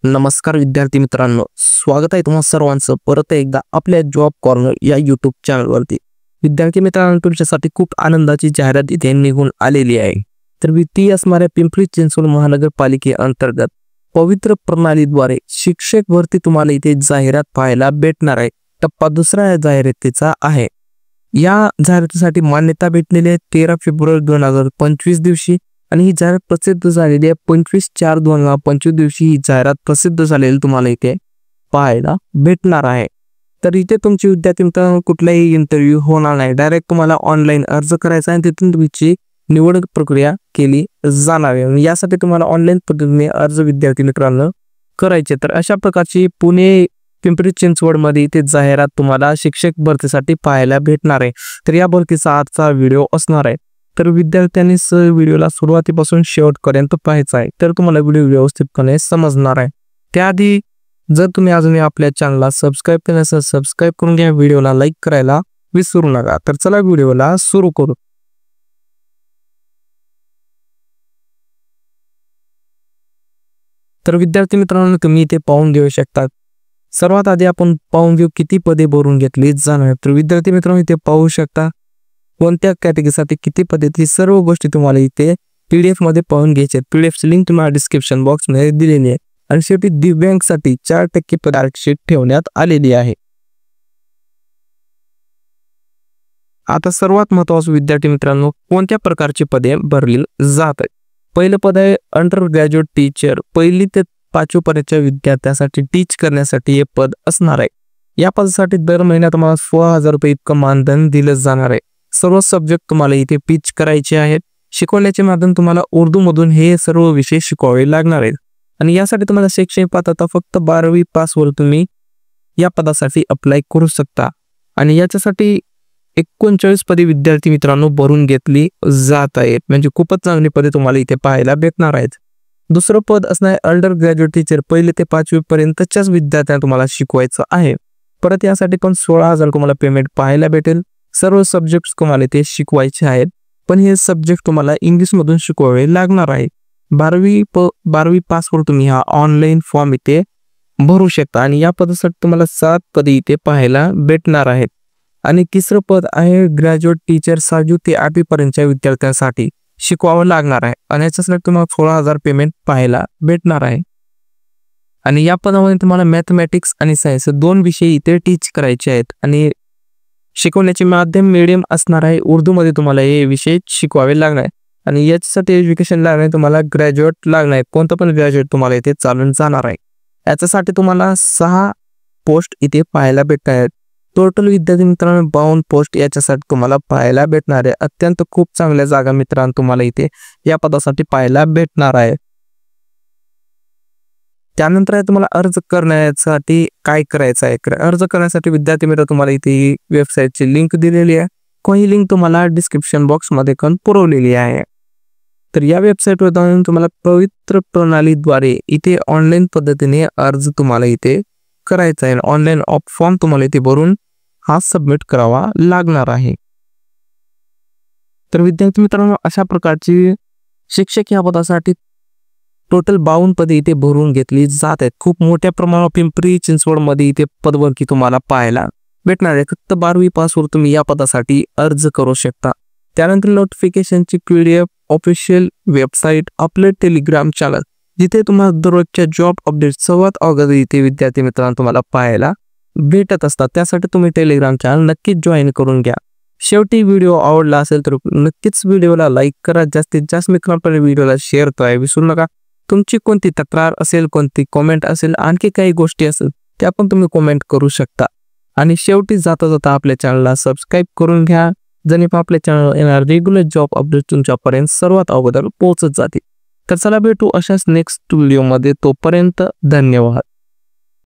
नमस्कार विद्यार्थी मित्रांनो, स्वागत आहे तुम्हा सर्वांचं परत एकदा आपल्या जॉब कॉर्नर या यूट्यूब चॅनलवरती। विद्यार्थी मित्रांनो, तुमच्यासाठी खूप आनंदाची जाहिरात इथे निघून आलेली आहे। तर ती असणाऱ्या पिंपरी चिंचवड महानगरपालिकेअंतर्गत पवित्र प्रणालीद्वारे शिक्षक भरती तुम्हाला इथे जाहिरात पाहायला भेटणार आहे। टप्पा दुसरा या जाहिरातीचा आहे। या जाहिरातीसाठी मान्यता भेटलेली आहे 13 फेब्रुवारी 2025 दिवशी आणि ही जाहिरात प्रसिद्ध झालेली आहे 25/4/2025 दिवशी ही जाहिरात प्रसिद्ध झालेली तुम्हाला इथे पाहायला भेटणार आहे। तर इथे तुमची विद्यार्थी मित्रांनो कुठलाही इंटरव्ह्यू होणार नाही, डायरेक्ट तुम्हाला ऑनलाईन अर्ज करायचा आहे, तिथून तुमची निवड प्रक्रिया केली जाणार आहे। यासाठी तुम्हाला ऑनलाईन पद्धतीने अर्ज विद्यार्थी मित्रांनो करायचे। तर अशा प्रकारची पुणे पिंपरी चिंचवड मध्ये इथे जाहिरात तुम्हाला शिक्षक भरतीसाठी पाहायला भेटणार आहे। तर या भरतीचा आजचा व्हिडिओ असणार आहे। तर विद्यार्थ्यांनी व्हिडिओला सुरुवातीपासून शेवटपर्यंत पाहायचा आहे, तर तुम्हाला व्हिडिओ व्यवस्थितपणे समजणार आहे। त्याआधी जर तुम्ही अजूनही आपल्या चॅनलला सबस्क्राईब केलं नसेल सबस्क्राईब करून घ्या, व्हिडिओला लाईक करायला विसरू नका। तर चला व्हिडिओला सुरू करू। तर विद्यार्थी मित्रांनो, तुम्ही इथे पाहून घेऊ शकता। सर्वात आधी आपण पाहून घेऊ किती पदे भरून घेतली जाणार। तर विद्यार्थी मित्रांनो, इथे पाहू शकता कोणत्या कॅटेगरीसाठी किती पदे, ती सर्व गोष्टी तुम्हाला इथे पीडीएफ मध्ये पाहून घ्यायचे। पीडीएफची लिंक तुम्हाला डिस्क्रिप्शन बॉक्स मध्ये दिलेली आहे। आणि शेवटी दिव्यांगसाठी 4% पद आरक्षित ठेवण्यात आलेली आहे। आता सर्वात महत्त्वाचं विद्यार्थी मित्रांनो, कोणत्या प्रकारची पदे भरली जात आहेत। पहिलं पद आहे अंडर ग्रॅज्युएट टीचर, 1ली ते 5वी पर्यंतच्या विद्यार्थ्यांसाठी टीच करण्यासाठी हे पद असणार आहे। या पदासाठी दर महिन्यात तुम्हाला 16,000 रुपये इतकं मानधन दिलं जाणार आहे। सर्व सब्जेक्ट तुम्हाला इथे टीच करायचे आहेत। शिकवण्याचे माध्यम तुम्हाला उर्दू मधून हे सर्व विषय शिकवावे लागणार आहेत। आणि यासाठी तुम्हाला शैक्षणिक पात्रता फक्त 12वी पास वर तुम्ही या पदासाठी अप्लाय करू शकता। आणि याच्यासाठी 39 पदे विद्यार्थी मित्रांनो भरून घेतली जात आहेत, म्हणजे खूपच चांगली पदे तुम्हाला इथे पाहायला भेटणार आहेत। दुसरं पद असणार अंडर ग्रॅज्युएट टीचर, 1ली ते 5वी पर्यंतच्याच विद्यार्थ्यांना तुम्हाला शिकवायचं आहे। परत यासाठी पण 16,000 तुम्हाला पेमेंट पाहायला भेटेल। सर्व सब्जेक्ट तुम्हाला ते शिकवायचे आहेत, पण हे सब्जेक्ट तुम्हाला इंग्लिश मधून शिकवावे लागणार आहे। 12वी पास वर तुम्ही हा ऑनलाईन फॉर्म इथे भरू शकता। आणि या पदासाठी तुम्हाला 7 पदे इथे पाहायला भेटणार आहेत। आणि तिसरं पद आहे ग्रॅज्युएट टीचर, 6वी ते 8वी पर्यंतच्या विद्यार्थ्यांसाठी शिकवावं लागणार आहे। आणि याच्यासाठी तुम्हाला 16,000 पेमेंट पाहायला भेटणार आहे। आणि या पदामध्ये तुम्हाला मॅथमॅटिक्स आणि सायन्स 2 विषय इथे टीच करायचे आहेत। आणि शिकवण्याचे माध्यम मीडियम असणार आहे, उर्दू मध्ये तुम्हाला हे विषय शिकवावे लागणार आहे। आणि याच्यासाठी एज्युकेशन लागणार आहे, तुम्हाला ग्रॅज्युएट लागणार आहे, कोणतं पण ग्रॅज्युएट तुम्हाला इथे चालून जाणार आहे। याच्यासाठी तुम्हाला 6 पोस्ट इथे पाहायला भेटणार आहेत। टोटल विद्यार्थी मित्रांनो 52 पोस्ट याच्यासाठी तुम्हाला पाहायला भेटणार आहे। अत्यंत खूप चांगल्या जागा मित्रांनो तुम्हाला इथे या पदासाठी पाहायला भेटणार आहे। त्यानंतर तुम्हाला अर्ज करण्यासाठी काय करायचं आहे। अर्ज करण्यासाठी विद्यार्थी मित्र तुम्हाला इथे वेबसाईटची लिंक दिलेली आहे, कोणी लिंक तुम्हाला डिस्क्रिप्शन बॉक्स मध्ये पण पुरवलेली आहे। तर या वेबसाईटवर जाऊन तुम्हाला पवित्र प्रणालीद्वारे इथे ऑनलाईन पद्धतीने अर्ज तुम्हाला इथे करायचा आहे। ऑनलाईन फॉर्म तुम्हाला इथे भरून हा सबमिट करावा लागणार आहे। तर विद्यार्थी मित्रांनो, अशा प्रकारची शिक्षक या पदासाठी टोटल 52 पदे इथे भरून घेतली जात आहेत। खूप मोठ्या प्रमाणावर पिंपरी चिंचवड मध्ये इथे पदभरती तुम्हाला पाहायला भेटणार आहे। फक्त 12वी पास वर तुम्ही या पदासाठी अर्ज करू शकता। त्यानंतर नोटिफिकेशनची पीडीएफ, ऑफिशियल वेबसाईट, आपले टेलिग्राम चॅनल, जिथे तुम्हाला दररोजच्या जॉब अपडेट सर्वात अगोदर इथे विद्यार्थी मित्रांनो तुम्हाला पाहायला भेटत असतात। त्यासाठी तुम्ही टेलिग्राम चॅनल नक्कीच जॉईन करून घ्या। शेवटी व्हिडिओ आवडला असेल तर नक्कीच व्हिडिओला लाईक करा, जास्तीत जास्त मित्रांपर्यंत व्हिडिओला शेअर करायला विसरू नका। तुमची कोणती तक्रार असेल, कोणती कमेंट असेल, आणखी काही गोष्टी असेल त्या पण तुम्ही कमेंट करू शकता। आणि शेवटी जाता जाता आपल्या चॅनलला सबस्क्राईब करून घ्या, जेणेकरून आपल्या चॅनलवर येणारे रेग्युलर जॉब अपडेट तुमच्यापर्यंत सर्वात अगोदर पोहोचत जातील। तर चला भेटू अशाच नेक्स्ट व्हिडिओ मध्ये, तोपर्यंत धन्यवाद।